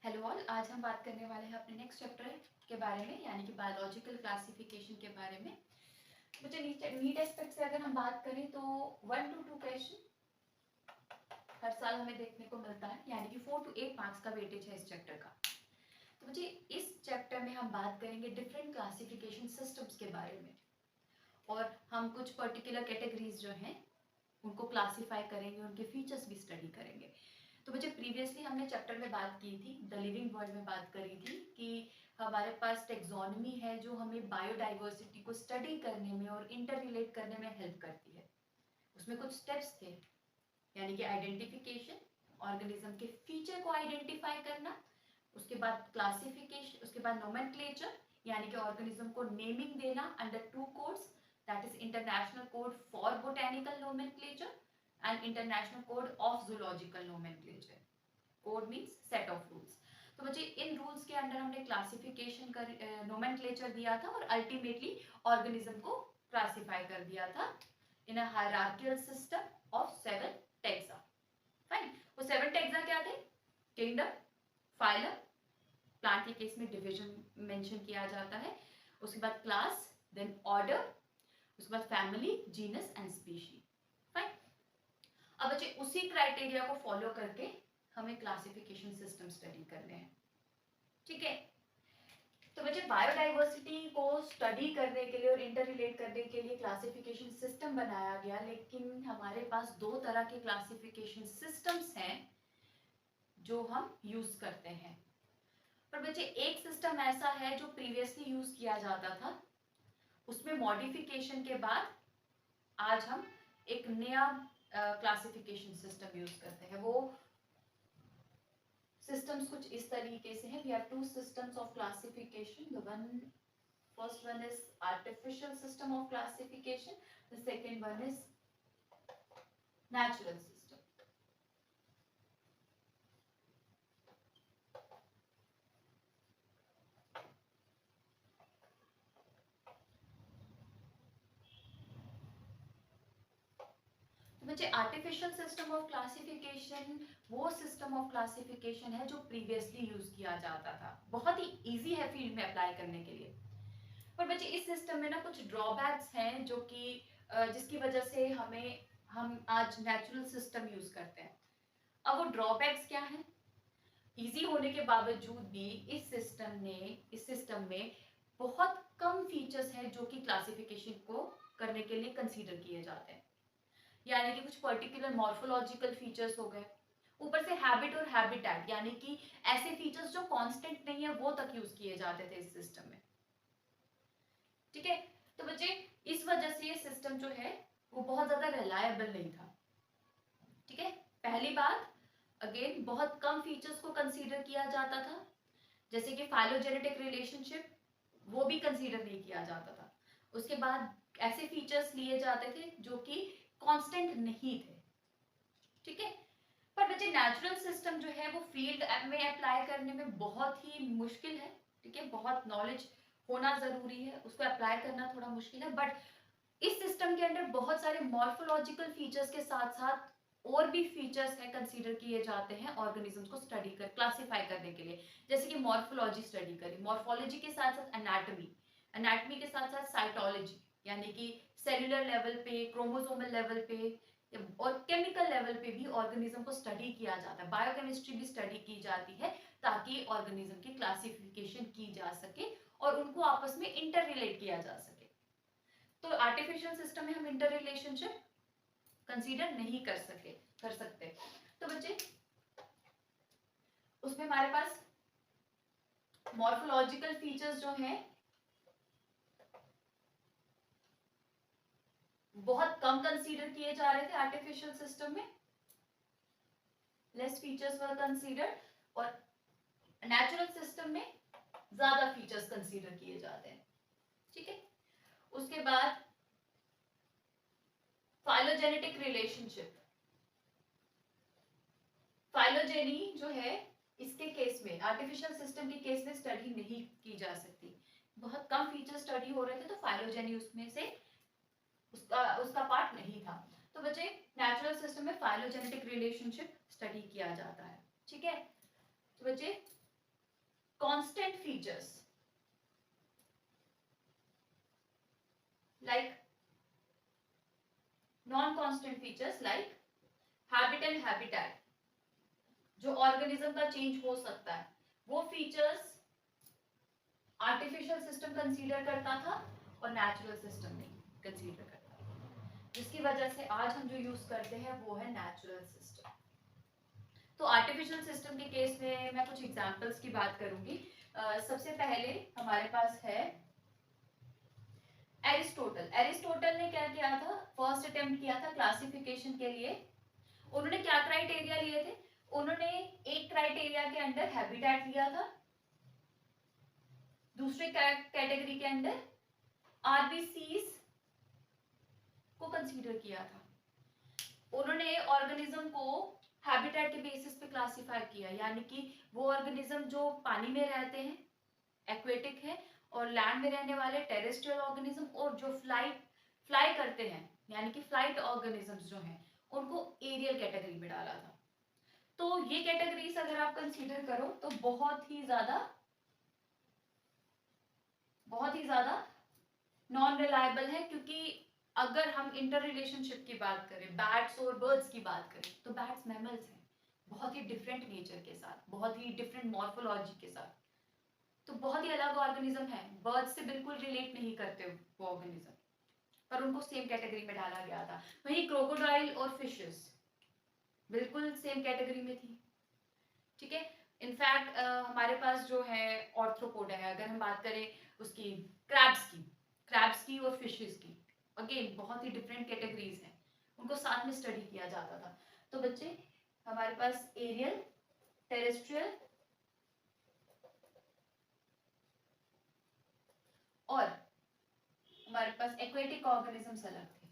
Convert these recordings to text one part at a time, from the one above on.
Hello all, आज हम बात करने वाले हैं अपने नेक्स्ट चैप्टर के बारे में, यानी कि बायोलॉजिकल क्लासिफिकेशन के बारे में। मुझे नीट एस्पेक्ट से अगर हम बात करें तो 1 to 2 क्वेश्चन हर साल हमें देखने को मिलता है, यानी कि 4 to 8 मार्क्स का वेटेज है इस चैप्टर का। तो मुझे इस चैप्टर में हम बात करेंगे डिफरेंट क्लासिफिकेशन सिस्टम्स के बारे में, और हम कुछ पर्टिकुलर कैटेगरीज जो हैं उनको क्लासीफाई करेंगे, उनके फीचर्स भी स्टडी करेंगे। तो मुझे प्रीवियसली हमने चैप्टर में बात की थी, द लिविंग वर्ल्ड में बात करी थी कि हमारे पास टेक्सोनॉमी है जो हमें बायोडाइवर्सिटी को स्टडी करने में और इंटर रिलेट करने में हेल्प करती है। उसमें कुछ स्टेप्स थे, यानी कि आइडेंटिफिकेशन, ऑर्गेनिज्म के फीचर को आइडेंटिफाई करना, उसके बाद क्लासिफिकेशन, उसके बाद नोमेनक्लेचर यानी कि ऑर्गेनिज्म को नेमिंग देना under 2 codes, that is international code for botanical nomenclature and International Code of Zoological Nomenclature. Code means set of rules. तो मुझे इन रूल्स के अंडर हमने क्लासिफिकेशन कर नोमेनक्लेचर दिया था और अल्टीमेटली ऑर्गेनिज्म को क्लासिफाई कर दिया था in a hierarchical system of 7 taxa. Fine, वो 7 टैक्सा क्या थे? किंगडम, फाइलम, प्लांट के केस में डिवीजन मेंशन किया जाता है, उसके बाद क्लास, देन ऑर्डर, उसके बाद family, genus and species. Fine, अब बच्चे उसी क्राइटेरिया को फॉलो करके हमें क्लासिफिकेशन सिस्टम स्टडी करने हैं। ठीक है, तो बच्चे बायोडाइवर्सिटी को स्टडी करने के लिए और इंटर रिलेट करने के लिए क्लासिफिकेशन सिस्टम बनाया गया, लेकिन हमारे पास 2 तरह के क्लासिफिकेशन सिस्टम्स हैं जो हम यूज करते हैं। पर बच्चे एक सिस्टम ऐसा है जो प्रीवियसली यूज किया जाता था, उसमें मॉडिफिकेशन के बाद आज हम एक नया क्लासिफिकेशन सिस्टम यूज करते हैं। वो सिस्टम्स कुछ इस तरीके से हैं। We have 2 systems of classification. First one is artificial system of classification. The second one is natural system. बच्चे आर्टिफिशियल सिस्टम ऑफ क्लासिफिकेशन वो सिस्टम ऑफ क्लासिफिकेशन है जो प्रीवियसली यूज किया जाता था। बहुत ही इजी है फील्ड में अप्लाई करने के लिए। पर बच्चे इस सिस्टम में ना कुछ ड्रॉबैक्स हैं जो कि जिसकी वजह से हम आज नेचुरल सिस्टम यूज करते हैं। अब वो ड्रॉबैक्स क्या हैं? इजी होने के बावजूद भी इस सिस्टम में बहुत कम फीचर्स हैं जो कि क्लासिफिकेशन को करने के लिए कंसीडर किए जाते हैं। यानी कि कुछ पर्टिकुलर मॉर्फोलॉजिकल फीचर्स हो गए, ऊपर से हैबिट और हैबिटेट, यानी कि ऐसे फीचर्स जो कांस्टेंट नहीं है वो तक यूज किए जाते थे इस सिस्टम में। ठीक है, तो बच्चे इस वजह से ये सिस्टम जो है वो बहुत ज्यादा रिलायबल नहीं था। ठीक है, पहली बात, अगेन बहुत कम फीचर्स को कंसीडर किया जाता था, जैसे कि फाइलोजेनेटिक रिलेशनशिप, वो भी कंसीडर नहीं किया जाता था। उसके बाद ऐसे फीचर्स लिए जाते थे जो कि कांस्टेंट नहीं थे। ठीक है, पर बच्चे नेचुरल सिस्टम जो है वो फील्ड में अप्लाई करने में बहुत ही मुश्किल है। ठीक है, बहुत नॉलेज होना जरूरी है, उसको अप्लाई करना थोड़ा मुश्किल है। बट इस सिस्टम के अंदर बहुत सारे मॉर्फोलॉजिकल फीचर्स के साथ साथ और भी फीचर्स है कंसीडर किए जाते हैं ऑर्गेनिजम्स को स्टडी कर क्लासिफाई करने के लिए। जैसे कि मॉर्फोलॉजी स्टडी करी, मॉर्फोलॉजी के साथ साथ एनाटॉमी, एनाटॉमी के साथ साथ साइटोलॉजी, यानी कि सेलुलर लेवल पे, क्रोमोसोमल लेवल पे और केमिकल लेवल पे भी ऑर्गेनिज्म को स्टडी किया जाता है। बायोकेमिस्ट्री भी स्टडी की जाती है ताकि ऑर्गेनिज्म की क्लासिफिकेशन की जा सके और उनको आपस में इंटर रिलेट किया जा सके। तो आर्टिफिशियल सिस्टम में हम इंटर रिलेशनशिप कंसीडर नहीं कर सकते। तो बच्चे उसमें हमारे पास मॉर्फोलॉजिकल फीचर्स जो हैं बहुत कम कंसीडर किए जा रहे थे आर्टिफिशियल सिस्टम में, लेस फीचर्स वर कंसीडर्ड, और नेचुरल सिस्टम में ज्यादा फीचर्स कंसीडर किए जाते हैं। ठीक है, उसके बाद फाइलोजेनेटिक रिलेशनशिप, फाइलोजेनी जो है इसके केस में, आर्टिफिशियल सिस्टम के केस में स्टडी नहीं की जा सकती। बहुत कम फीचर स्टडी हो रहे थे तो फाइलोजेनी उसमें से उसका पार्ट नहीं था। तो बच्चे नेचुरल सिस्टम में फाइलोजेनेटिक रिलेशनशिप स्टडी किया जाता है। ठीक है, तो बच्चे constant features like non constant features like habit and habitat, जो ऑर्गेनिज्म का चेंज हो सकता है, वो फीचर्स आर्टिफिशियल सिस्टम कंसीडर करता था और नेचुरल सिस्टम नहीं कंसीडर करता था, जिसकी वजह से आज हम जो यूज करते हैं वो है नेचुरल सिस्टम। तो आर्टिफिशियल सिस्टम के केस में मैं कुछ एग्जांपल्स की बात करूंगी। सबसे पहले हमारे पास है एरिस्टोटल। एरिस्टोटल ने क्या किया था, फर्स्ट अटेम्प्ट किया था क्लासिफिकेशन के लिए। उन्होंने क्या क्राइटेरिया लिए थे, उन्होंने एक क्राइटेरिया के अंदर हैबिटेट लिया था, दूसरे कैटेगरी के अंदर आरबीसीज को कंसीडर किया था। उन्होंने ऑर्गेनिज्म को हैबिटेट के बेसिस पे क्लासिफाई किया, यानी कि वो ऑर्गेनिज्म जो पानी में रहते हैं एक्वेटिक है, और लैंड में रहने वाले टेरेस्ट्रियल ऑर्गेनिज्म, और जो फ्लाई करते हैं यानी कि फ्लाइट ऑर्गेनिजम्स जो हैं उनको एरियल कैटेगरी में डाला था। तो ये कैटेगरीज अगर आप कंसीडर करो तो बहुत ही ज्यादा नॉन रिलायबल है, क्योंकि अगर हम इंटर रिलेशनशिप की बात करें, बैट्स और बर्ड्स की बात करें, तो बैट्स मैमल्स हैं बहुत ही डिफरेंट नेचर के साथ, बहुत ही डिफरेंट मॉर्फोलॉजी के साथ, तो बहुत ही अलग ऑर्गेनिज्म है, बर्ड्स से बिल्कुल रिलेट नहीं करते वो ऑर्गेनिज्म, पर उनको सेम कैटेगरी में डाला गया था। वहीं क्रोकोडाइल और फिशेस बिल्कुल सेम कैटेगरी में थी, ठीक है। इनफैक्ट हमारे पास जो है ऑर्थ्रोपोडा है, अगर हम बात करें उसकी क्रैब्स की और फिशेस की, अगेन बहुत ही डिफरेंट कैटेगरीज हैं, उनको साथ में स्टडी किया जाता था। तो बच्चे हमारे पास एरियल, टेरेस्ट्रियल और हमारे पास एक्वेटिक ऑर्गेनिजम्स अलग थे।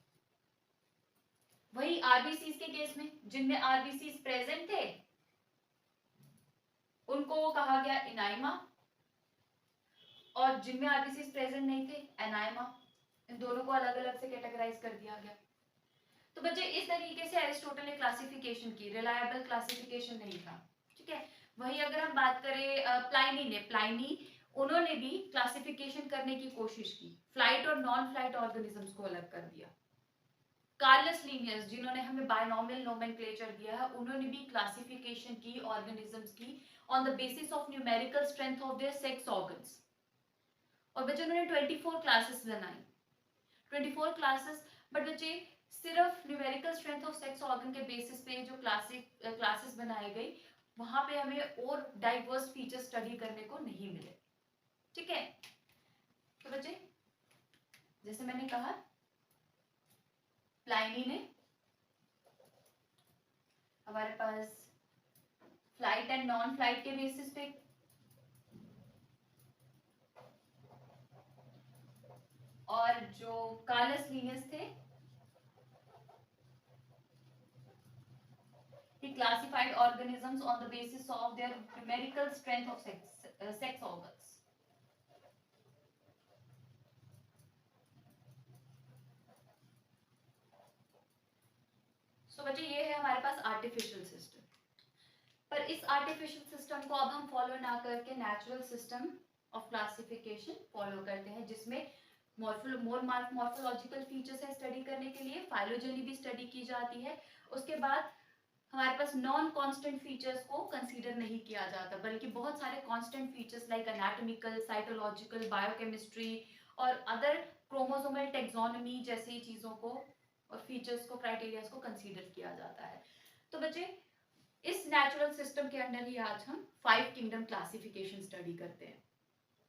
वही आरबीसीज के केस में, जिनमें आरबीसीज प्रेजेंट थे उनको कहा गया इनाइमा, और जिनमें आरबीसीज प्रेजेंट नहीं थे एनाइमा। इन दोनों को अलग अलग से कैटेगराइज कर दिया गया। तो बच्चे इस तरीके से एरिस्टोटल ने क्लासिफिकेशन की, रिलायबल क्लासिफिकेशन नहीं था, ठीक है। वही अगर हम बात करें प्लाइनी उन्होंने भी क्लासिफिकेशन करने की कोशिश की, फ्लाइट और नॉन फ्लाइट ऑर्गेनिजम्स को अलग कर दिया। कार्लस लीनियस जिन्होंने हमें बायनॉमियल नोमेनक्लेचर दिया है, उन्होंने भी क्लासिफिकेशन की ऑर्गेनिजम्स की on the basis of numerical strength of their sex organs. और बच्चे उन्होंने 24 क्लासेस बनाई, 24 क्लासेस, बट बच्चे सिर्फ numerical strength of sex organ के बेसिस पे जो क्लासेस बनाई गई, वहां पे हमें और डाइवर्स फीचर स्टडी करने को नहीं मिले, ठीक है। तो बच्चे जैसे मैंने कहा, प्लाइनी ने हमारे पास फ्लाइट एंड नॉन फ्लाइट के बेसिस पे, और जो कार्लस लीनियस थे he classified organisms on the basis of their numerical strength of sex organs. So बच्चे ये है हमारे पास आर्टिफिशियल सिस्टम, पर इस आर्टिफिशियल सिस्टम को अब हम फॉलो ना करके natural system of classification follow करते हैं, जिसमें मॉर्फोलॉजिकल फीचर्स है स्टडी करने के लिए, फाइलोजेनी भी स्टडी की जाती है। उसके बाद हमारे पास नॉन कांस्टेंट फीचर्स को कंसीडर नहीं किया जाता, बल्कि बहुत सारे constant features like anatomical, cytological, biochemistry और अदर क्रोमोसोमल टेक्सोनोमी जैसी चीजों को और फीचर्स को, क्राइटेरियाज को कंसीडर किया जाता है। तो बच्चे इस नेचुरल सिस्टम के अंदर ही आज हम 5 किंगडम क्लासिफिकेशन स्टडी करते हैं,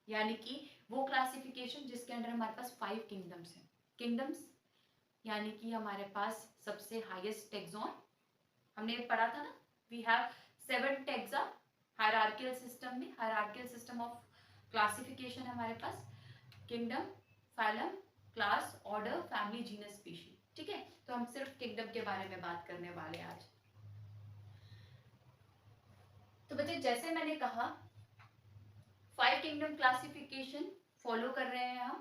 यानी कि वो क्लासिफिकेशन जिसके अंदर हमारे पास 5 किंगडम्स हैं। किंगडम्स यानी कि हमारे पास सबसे हाईएस्ट टेक्सॉन, हमने पढ़ा था ना, we have 7 taxa hierarchical system में, हायरार्कियल सिस्टम ऑफ क्लासिफिकेशन हमारे पास, kingdom, phylum, class, order, family, genus, species, ठीक है। तो हम सिर्फ किंगडम के बारे में बात करने वाले हैं आज। तो बच्चे जैसे मैंने कहा 5 किंगडम क्लासिफिकेशन फॉलो कर रहे हैं,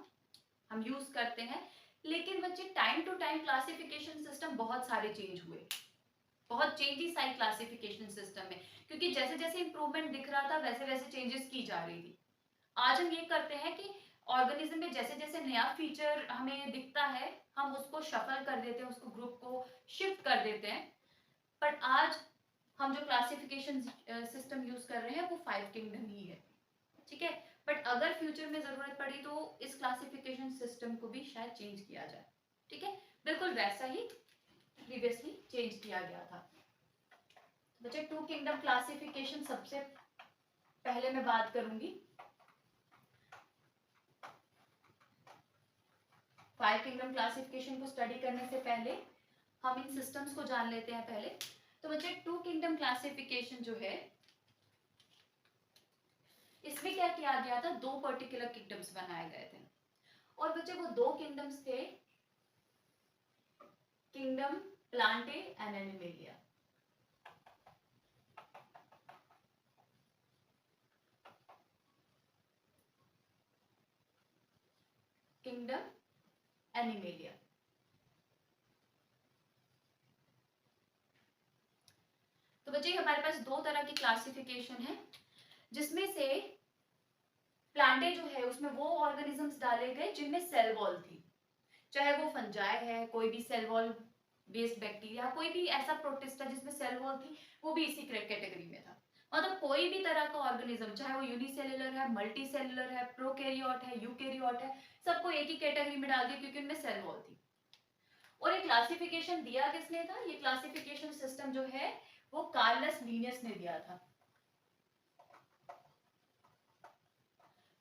हम यूज करते हैं, लेकिन बच्चे time to time classification system बहुत सारे चेंज हुए, बहुत चेंजेस आई क्लासिफिकेशन सिस्टम में, क्योंकि क्योंकि जैसे जैसे इंप्रूवमेंट दिख रहा था वैसे वैसे चेंजेस की जा रही थी। आज हम ये करते हैं कि ऑर्गेनिज्म में जैसे जैसे नया फीचर हमें दिखता है हम उसको शफल कर देते हैं, उसको ग्रुप को शिफ्ट कर देते हैं। बट आज हम जो क्लासिफिकेशन सिस्टम यूज कर रहे हैं वो 5 किंगडम ही है, ठीक है। बट अगर फ्यूचर में जरूरत पड़ी तो इस क्लासिफिकेशन सिस्टम को भी शायद चेंज किया जाए, ठीक है। बिल्कुल वैसा ही प्रीवियसली चेंज किया गया था। बच्चे 2 किंगडम क्लासिफिकेशन सबसे पहले मैं बात करूंगी। 5 किंगडम क्लासिफिकेशन को स्टडी करने से पहले हम इन सिस्टम्स को जान लेते हैं पहले। तो बच्चे 2 किंगडम क्लासिफिकेशन जो है इसमें क्या किया गया था, 2 पर्टिकुलर किंगडम्स बनाए गए थे। और बच्चे वो 2 किंगडम्स थे kingdom Plantae and animalia. Kingdom animalia. तो बच्चे हमारे पास 2 तरह की क्लासिफिकेशन है, जिसमें से प्लांटे जो है उसमें वो ऑर्गेनिजम्स डाले गए जिनमें सेल वॉल थी, चाहे वो फंजाई है, कोई भी सेल वॉल बेस्ड बैक्टीरिया, कोई भी ऐसा प्रोटिस्टा जिसमें सेल वॉल थी, वो भी इसी कैटेगरी में था। मतलब कोई भी तरह का ऑर्गेनिज्म, चाहे वो यूनिसेल्युलर है, मल्टी सेल्युलर है, प्रोकैरियोट है, यूकैरियोट है, सबको एक ही कैटेगरी में डाल दिया क्योंकि उनमें सेल वॉल थी। और ये क्लासिफिकेशन दिया किसने था, ये क्लासिफिकेशन सिस्टम जो है वो कार्लस लिनियस ने दिया था।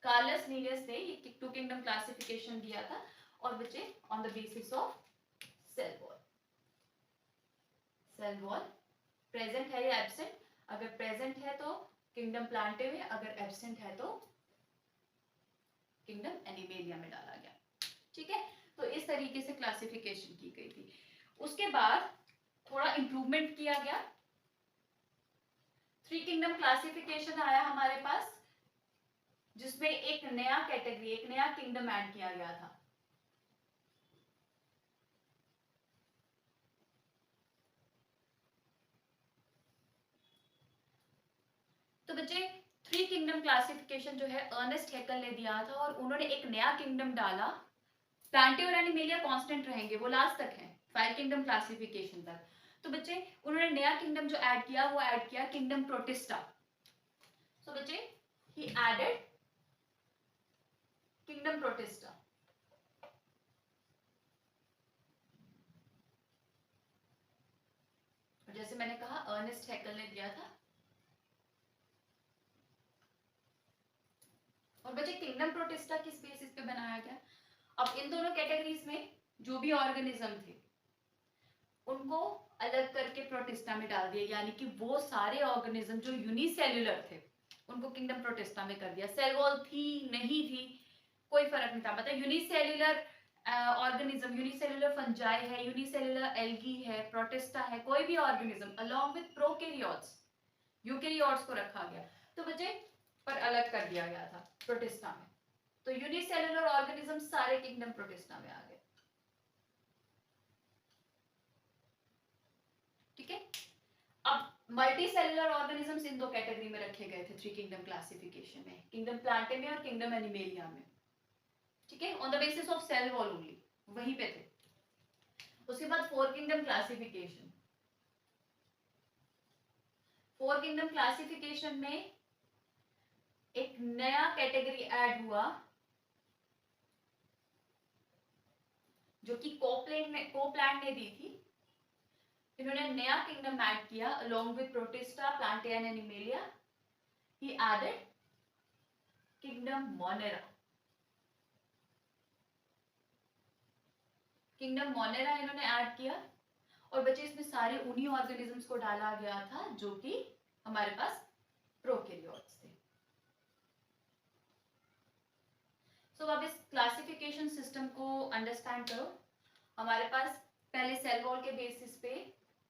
कार्लस लिनियस ने ये 2 किंगडम क्लासिफिकेशन दिया था। और बच्चे on the basis of cell wall. Cell wall present है या एब्सेंट, अगर प्रेजेंट है तो किंगडम प्लांटे में, अगर एब्सेंट है तो किंगडम एनिमेलिया में डाला गया, ठीक है। तो इस तरीके से क्लासिफिकेशन की गई थी। उसके बाद थोड़ा इंप्रूवमेंट किया गया, 3 किंगडम क्लासिफिकेशन आया हमारे पास, जिसमें एक नया कैटेगरी, एक नया किंगडम ऐड किया गया था। तो बच्चे 3 किंगडम क्लासिफिकेशन जो है अर्नेस्ट हैकल ने दिया था और उन्होंने एक नया किंगडम डाला। प्लांटे और एनिमेलिया कांस्टेंट रहेंगे, वो लास्ट तक है 5 किंगडम क्लासिफिकेशन तक। तो बच्चे उन्होंने नया किंगडम जो ऐड किया वो ऐड किया किंगडम प्रोटिस्टा। सो बच्चे ही एडेड किंगडम प्रोटिस्टा। जैसे मैंने कहा अर्नेस्ट हैकल ने दिया था। और बच्चे किंगडम प्रोटिस्टा किस बेसिस पे बनाया गया, अब इन दोनों कैटेगरीज में जो भी ऑर्गेनिज्म थे उनको अलग करके प्रोटिस्टा में डाल दिया, यानी कि वो सारे ऑर्गेनिज्म जो यूनिसेल्युलर थे उनको किंगडम प्रोटिस्टा में कर दिया। सेल वॉल थी नहीं थी कोई फर्क नहीं था, मतलब यूनिसेल्युलर ऑर्गेनिज्म, यूनिसेल्युलर फंजाई है, यूनिसेल्युलर एल्गी है, प्रोटिस्टा है, कोई भी organism along with prokaryotes, eukaryotes को रखा गया। तो बच्चे पर अलग कर दिया गया था प्रोटिस्टा में। तो यूनिसेल्युलर ऑर्गेनिज्म सारे किंगडम प्रोटिस्टा में आ गए, ठीक है। अब मल्टी सेल्युलर ऑर्गेनिजम्स इन 2 कैटेगरी में रखे गए थे 3 किंगडम क्लासिफिकेशन में, किंगडम प्लांटे में और किंगडम एनिमेलिया में, ठीक है, on the basis of cell wall only, वहीं पे थे। उसके बाद 4 किंगडम क्लासिफिकेशन। 4 किंगडम क्लासिफिकेशन में एक नया कैटेगरी ऐड हुआ जो कि कोप्लांट ने दी थी। इन्होंने नया किंगडम ऐड किया along with Protista, Plantae and Animalia. He added kingdom Monera. Kingdom Monera इन्होंने ऐड किया। और बच्चे इसमें सारे उन्हीं ऑर्गेनिजम्स को डाला गया था जो कि हमारे पास प्रोकैरियोट्स थे। सो अब इस क्लासिफिकेशन सिस्टम को अंडरस्टैंड करो। हमारे पास पहले सेल वॉल के बेसिस पे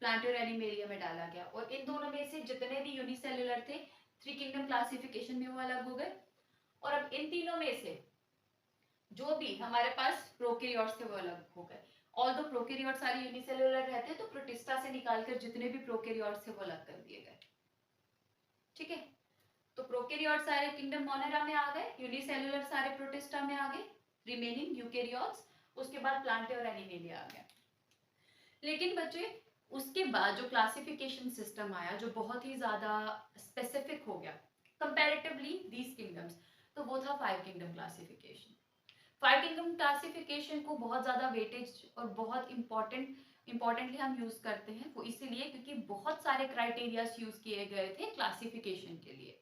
प्लांटे और एनिमेलिया में डाला गया, और इन दोनों में से जितने भी यूनिसेल्युलर थे 3 किंगडम क्लासिफिकेशन में वो अलग हो गए। और अब इन तीनों में से जो भी हमारे पास प्रोकैरियोट्स थे वो अलग हो गए। ऑल्दो प्रोकैरियोट्स सारे यूनिसेल्युलर रहते तो प्रोटिस्टा से निकालकर जितने भी प्रोकैरियोट्स थे वो अलग कर दिए गए। ठीक है, तो प्रोकैरियोट सारे किंगडम मोनेरा में आ गए, यूनिसेल्युलर सारे प्रोटिस्टा में आ गए, रिमेनिंग यूकेरियोट्स, उसके बाद प्लांटे और एनिमेलिया आ गया। लेकिन बच्चे उसके बाद जो क्लासिफिकेशन सिस्टम आया जो बहुत ही ज्यादा स्पेसिफिक हो गया कंपैरेटिवली दीज किंगडम्स, तो वो था 5 किंगडम क्लासिफिकेशन। 5 किंगडम क्लासिफिकेशन को बहुत ज्यादा वेटेज और बहुत इंपॉर्टेंटली हम यूज करते हैं, वो इसीलिए क्योंकि बहुत सारे क्राइटेरियाज यूज किए गए थे क्लासिफिकेशन के लिए।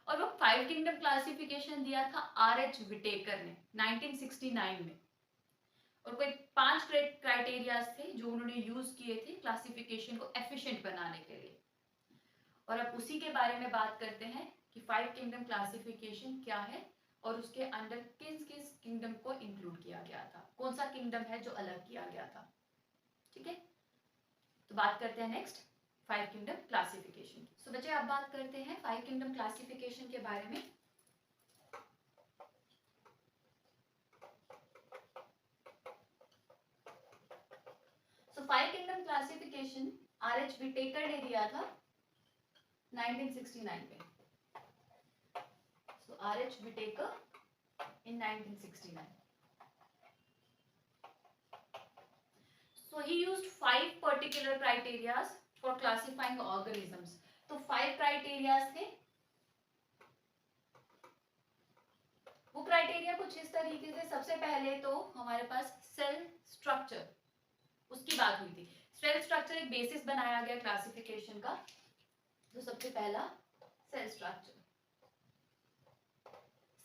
और वो 5 किंगडम क्लासिफिकेशन दिया था R.H. विटेकर ने 1969 में, और कोई 5 क्राइटेरियाज थे जो उन्होंने यूज किए थे क्लासिफिकेशन को एफिशिएंट बनाने के लिए। और अब उसी के बारे में बात करते हैं कि 5 किंगडम क्लासिफिकेशन क्या है और उसके अंडर किस किस किंगडम को इंक्लूड किया गया था, कौन सा किंगडम है जो अलग किया गया था। ठीक है, तो बात करते हैं नेक्स्ट 5 किंगडम क्लासिफिकेशन। सो बच्चे अब बात करते हैं 5 किंगडम क्लासिफिकेशन के बारे में। सो 5 किंगडम क्लासिफिकेशन R.H. विटेकर ने दिया था 1969 में। So R.H. Whittaker in 1969. So he used 5 particular criteria for classifying organisms. तो 5 criteria थे। वो क्राइटेरिया कुछ इस तरीके से, सबसे पहले तो हमारे पास सेल स्ट्रक्चर, उसकी बात हुई थी। सेल स्ट्रक्चर एक बेसिस बनाया गया क्लासिफिकेशन का, तो सबसे पहला सेल स्ट्रक्चर।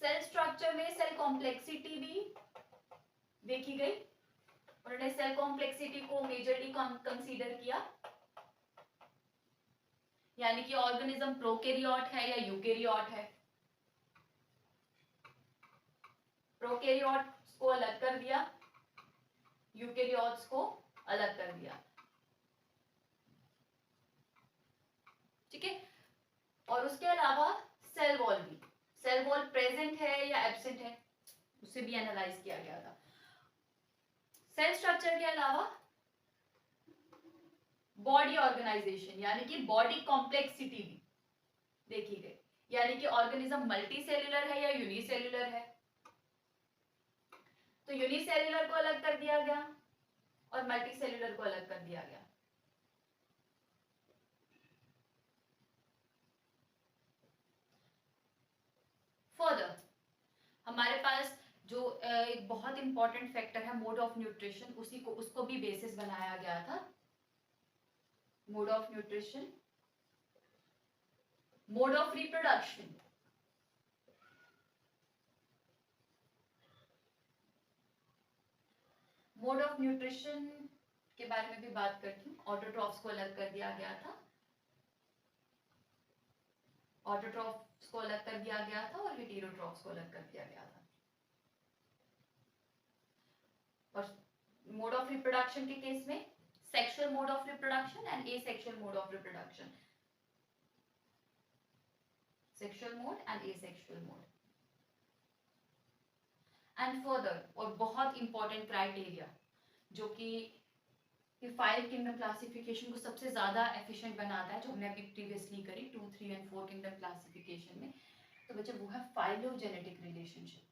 सेल स्ट्रक्चर में सेल कॉम्प्लेक्सिटी भी देखी गई, उन्होंने सेल कॉम्प्लेक्सिटी को मेजरली कंसीडर किया, यानी कि ऑर्गेनिज्म प्रोकैरियोट है या यूकेरियोट है। प्रोकैरियोट्स को अलग कर दिया, यूकेरियोट्स को अलग कर दिया। ठीक है, और उसके अलावा सेल वॉल भी, सेल वॉल प्रेजेंट है या एब्सेंट है उसे भी एनालाइज किया गया था। सेल स्ट्रक्चर के अलावा बॉडी ऑर्गेनाइजेशन यानी कि बॉडी कॉम्प्लेक्सिटी भी देखी गई, यानी कि ऑर्गेनिज्म मल्टी सेल्यूलर है या यूनिसेल्यूलर है। तो यूनिसेल्यूलर को अलग कर दिया गया और मल्टी सेल्यूलर को अलग कर दिया गया। फर्दर हमारे पास जो एक बहुत इंपॉर्टेंट फैक्टर है मोड ऑफ न्यूट्रिशन, उसको भी बेसिस बनाया गया था। Mode of nutrition, mode of reproduction, mode of nutrition के बारे में भी बात करती हूँ। ऑटोट्रॉफ्स को अलग कर दिया गया था, ऑटोट्रॉफ्स को अलग कर दिया गया था और हेटेरोट्रॉफ्स को अलग कर दिया गया था। और मोड ऑफ रिप्रोडक्शन के केस में sexual mode of reproduction and asexual mode of reproduction, sexual mode and asexual mode. And further, और बहुत इंपॉर्टेंट क्राइटेरिया जो कि 5 किंगडम क्लासिफिकेशन को सबसे ज्यादा एफिशिएंट बनाता है, जो हमने अभी प्रीवियसली करी 2, 3 एंड 4 किंगडम क्लासिफिकेशन में, तो बच्चे वो है फाइलोजेनेटिक रिलेशनशिप।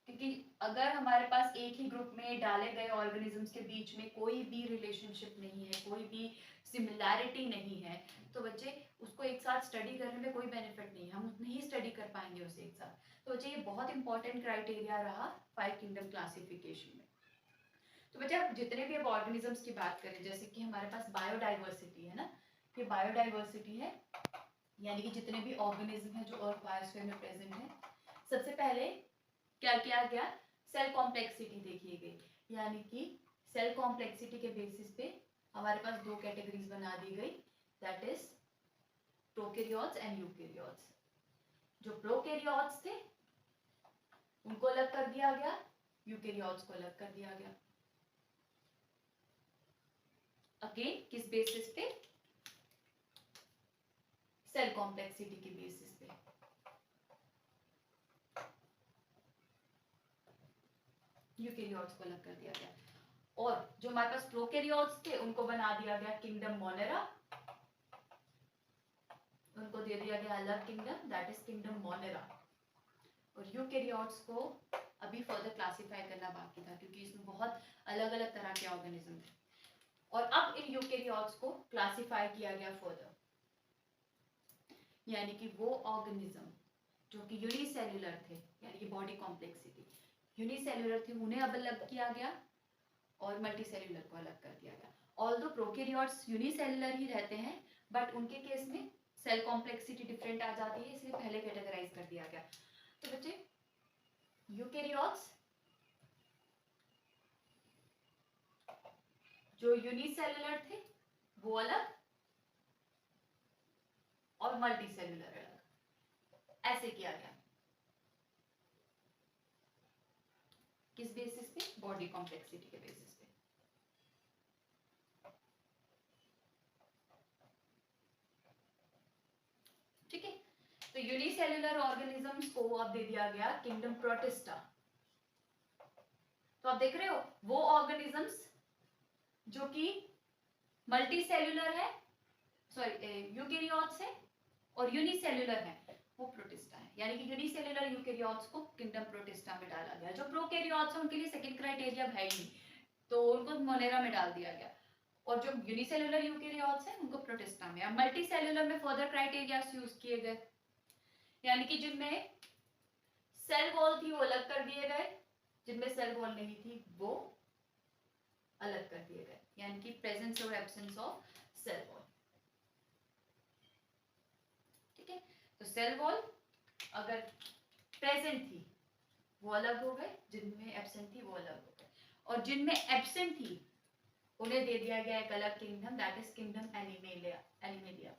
क्योंकि अगर हमारे पास एक ही ग्रुप में डाले गए ऑर्गेनिजम्स के बीच में कोई भी रिलेशनशिप नहीं है, कोई भी सिमिलैरिटी नहीं है, तो बच्चे उसको एक साथ स्टडी करने में कोई बेनिफिट नहीं है, हम नहीं स्टडी कर पाएंगे उसे एक साथ। तो बच्चे ये बहुत इंपॉर्टेंट क्राइटेरिया रहा 5 किंगडम क्लासिफिकेशन में। तो बच्चे आप जितने भी अब ऑर्गेनिजम्स की बात करें, जैसे कि हमारे पास बायोडाइवर्सिटी है ना, ये बायोडाइवर्सिटी है, यानी कि जितने भी ऑर्गेनिज्म है जो अर्थ बायोस्फीयर में प्रेजेंट है, सबसे पहले क्या किया गया, सेल कॉम्प्लेक्सिटी देखी गई, यानी कि सेल कॉम्प्लेक्सिटी के बेसिस पे हमारे पास 2 कैटेगरीज बना दी गई, that is prokaryotes and eukaryotes. जो प्रोकैरियोट्स थे उनको अलग कर दिया गया, यूकैरियोट्स को अलग कर दिया गया। अगेन किस बेसिस पे, सेल कॉम्प्लेक्सिटी के बेसिस पे। यूकैरियोट्स को अलग कर दिया गया, और जो हमारे पास प्रोकैरियोट्स थे उनको बना दिया गया किंगडम मोनेरा, दे दिया गया अलग kingdom, that is kingdom Monera. और यूकेरियोट्स को अभी फर्दर क्लासिफाई करना बाकी था क्योंकि इसमें बहुत अलग अलग तरह के ऑर्गेनिज्म थे। और अब इन यूकेरियोट्स को क्लासिफाई किया गया फर्दर, यानी कि वो ऑर्गेनिज्म जो कि यूनिसेल्युलर थे, यानी कि बॉडी कॉम्प्लेक्सिटी यूनिसेल्युलर थी, उन्हें अब अलग किया गया और मल्टीसेल्युलर को अलग कर दिया गया। ऑल्दो प्रोकैरियोट्स यूनिसेल्युलर ही रहते हैं, बट उनके केस में सेल कॉम्प्लेक्सिटी डिफरेंट आ जाती है, इसलिए पहले कैटेगराइज कर दिया गया। तो बच्चे यूकेरियोट्स जो यूनिसेल्युलर थे वो अलग और मल्टीसेल्युलर अलग, ऐसे किया गया। किस बेसिस पे? बॉडी कॉम्प्लेक्सिटी के बेसिस पे। ठीक है, तो यूनिसेल्युलर ऑर्गेनिजम्स को अब दे दिया गया किंगडम प्रोटिस्टा। तो आप देख रहे हो वो ऑर्गेनिजम्स जो कि मल्टीसेल्युलर है, सॉरी यूकेरियोट्स है और यूनिसेल्युलर है, वो प्रोटिस्टा है। यानी कि यूनिसेल्युलर यूकेरियोट्स को किंगडम प्रोटिस्टा में डाला गया। जो प्रोकैरियोट्स है उनके लिए सेकंड क्राइटेरिया है ही नहीं, तो उनको मोनेरा में डाल दिया गया। और जो यूनिसेल्युलर यूकेरियोट्स है उनको प्रोटिस्टा में। अब मल्टीसेल्युलर में फर्दर क्राइटेरिया यूज किए गए, यानी कि जिनमें सेल वॉल थी वो अलग कर दिए गए, जिनमें सेल वॉल नहीं थी वो अलग कर दिए गए, यानी कि प्रेजेंस और एब्सेंस ऑफ सेल वॉल। ठीक है, तो सेल वॉल अगर प्रेजेंट थी वो अलग हो गए, जिनमें एब्सेंट थी वो अलग हो गए, और जिनमें एब्सेंट थी उन्हें दे दिया गया एक अलग kingdom, that is kingdom animalia.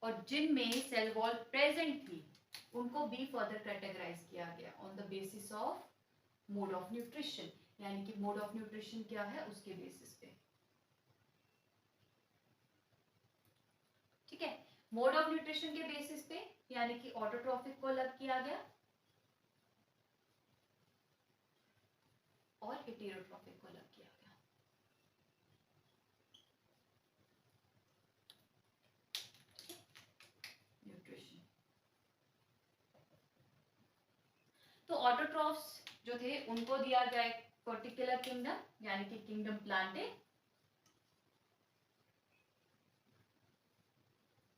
और जिनमें सेल वॉल प्रेजेंट थी उनको भी फर्दर कैटेगराइज किया गया on the basis of mode of nutrition, यानी कि मोड ऑफ न्यूट्रिशन क्या है उसके बेसिस पे। ठीक है, मोड ऑफ न्यूट्रिशन के बेसिस पे, यानी कि ऑटोट्रॉफिक को अलग किया गया और हेटेरोट्रॉफिक को अलग किया गया। न्यूट्रिशन तो ऑटोट्रॉफ्स जो थे उनको दिया गया एक पर्टिकुलर किंगडम, यानी कि किंगडम प्लांटे,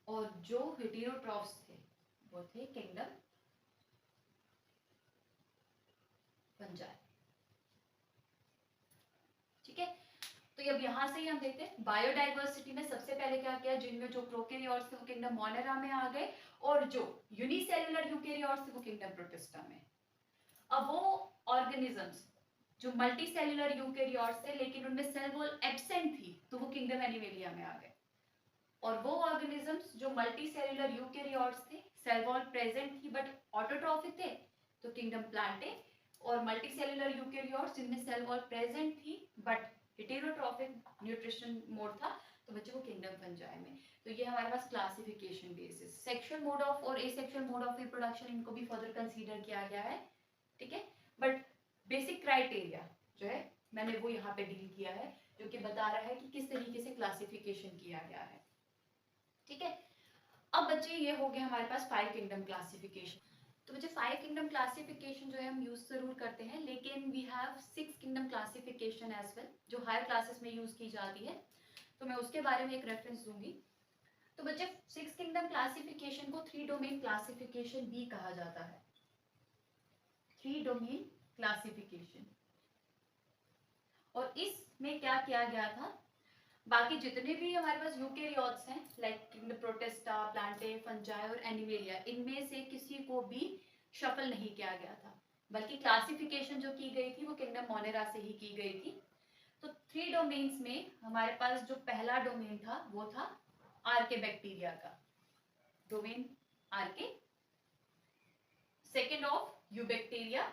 और जो हेटेरोट्रॉफ्स थे वो थे किंगडम फंजाई। ठीक है, तो अब यहां से ही हम देखते हैं बायोडाइवर्सिटी में सबसे पहले क्या किया, जिनमें जो प्रोकैरियोट्स थे वो किंगडम मोनेरा में आ गए, और जो यूनिसेल्युलर यूकेरियोट्स थे वो किंगडम प्रोटिस्टा में। अब वो ऑर्गेनिजम्स जो मल्टीसेल्युलर यूकेरियोट्स थे लेकिन उनमें सेल वॉल एब्सेंट थी तो वो किंगडम एनिमेलिया में आ गए, और वो ऑर्गेनिजम्स जो मल्टीसेल्युलर यूकेरियोट्स थे, सेल वॉल प्रेजेंट थी बट ऑटोट्रॉफिक थे, तो किंगडम प्लांटे, और मल्टीसेल्युलर यूकेरियोट्स जिनमें सेल वॉल प्रेजेंट थी बट हेटेरोट्रॉफिक न्यूट्रिशन मोड था, तो बच्चे वो किंगडम फंजाई में। तो ये हमारे पास classification basis, sexual mode of और एसेक्सुअल मोड ऑफ रिप्रोडक्शन, इनको भी फर्दर कंसीडर किया गया है। ठीक है, बट बेसिक क्राइटेरिया जो है मैंने वो यहाँ पे डील किया है, जो कि बता रहा है कि किस तरीके से क्लासिफिकेशन किया गया है। ठीक है, अब बच्चे ये हो गया हमारे पास 5 किंगडम क्लासिफिकेशन। तो बच्चे 5 किंगडम क्लासिफिकेशन जो है हम यूज जरूर करते हैं, लेकिन we have 6 kingdom classification as well, जो हायर क्लासेस में यूज की जाती है, तो मैं उसके बारे में एक रेफरेंस दूंगी। तो बच्चे 6 किंगडम क्लासिफिकेशन को 3 डोमेन क्लासिफिकेशन भी कहा जाता है। 3 डोमेन क्लासिफिकेशन, और इसमें क्या किया गया था, बाकी जितने भी हमारे पास यूकेरियोट्स हैं like kingdom protista, Plantae, fungi और एनिमेलिया, इनमें से किसी को भी शफल नहीं किया गया था, बल्कि क्लासिफिकेशन जो की गई थी वो किंगडम मोनेरा से ही की गई थी। तो 3 डोमेन्स में हमारे पास जो पहला डोमेन था वो था आर्के बैक्टीरिया का डोमेन, आर्के, सेकेंड ऑफ यूबैक्टीरिया,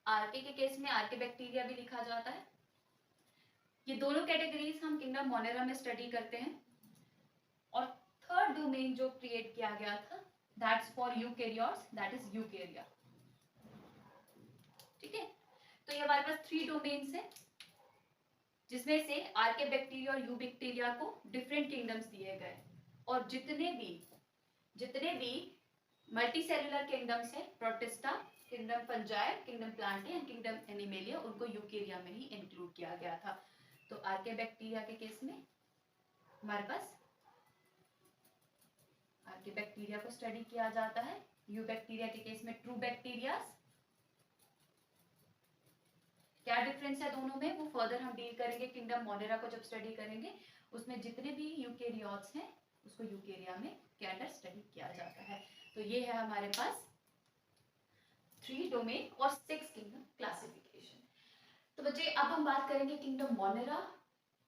आर्के के केस में आर्के बैक्टीरिया भी लिखा जाता है। ये दोनों कैटेगरीज हम किंगडम मोनेरा में स्टडी करते हैं। और थर्ड डोमेन जो क्रिएट किया गया था that's for eukaryotes, that is Eukarya. ठीक है, तो ये हमारे पास 3 डोमेन्स है, जिसमें से आर्के बैक्टीरिया और यू बैक्टीरिया को डिफरेंट किंगडम्स दिए गए, और जितने भी मल्टीसेलुलर किंगडम्स है, Protista, kingdom Fungi, kingdom Plantae and kingdom Animalia, उनको यूकेरिया में ही इंक्लूड किया गया था। तो आर्के बैक्टीरिया के केस में हमारे पास आर्के बैक्टीरिया को स्टडी किया जाता है, यू बैक्टीरिया के केस में ट्रू बैक्टीरिया। क्या डिफरेंस है दोनों में वो फर्दर हम डील करेंगे किंगडम मोनेरा को जब स्टडी करेंगे, उसमें जितने भी यूकेरियोट्स हैं उसको यूकेरिया में के अंडर स्टडी किया जाता है। तो ये है हमारे पास 3 डोमेन और 6 किंगडम क्लासिफिकेशन। तो बच्चे अब हम बात करेंगे kingdom Monera,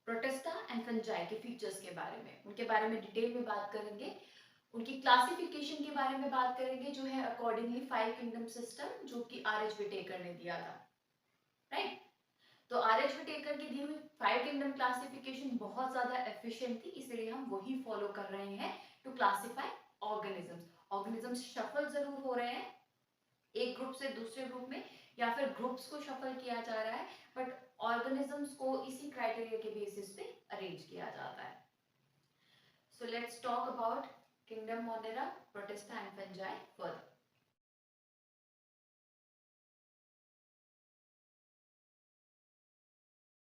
protista and fungi के फीचर्स के बारे में, उनके बारे में डिटेल में बात करेंगे, उनकी क्लासिफिकेशन के बारे में बात करेंगे, जो है अकॉर्डिंगली 5 किंगडम सिस्टम जो कि आर.एच. विटेकर ने दिया था, राइट। तो आर.एच. विटेकर की दी हुई 5 किंगडम क्लासिफिकेशन बहुत ज्यादा एफिशिएंट थी, इसलिए हम वही फॉलो कर रहे हैं to classify organisms. Organisms shuffle जरूर हो रहे हैं एक ग्रुप से दूसरे ग्रुप में, या फिर ग्रुप्स को शफल किया जा रहा है, बट ऑर्गेनिजम्स को इसी क्राइटेरिया के बेसिस पे अरेंज किया जाता है। So let's talk about kingdom Monera, protista and fungi further.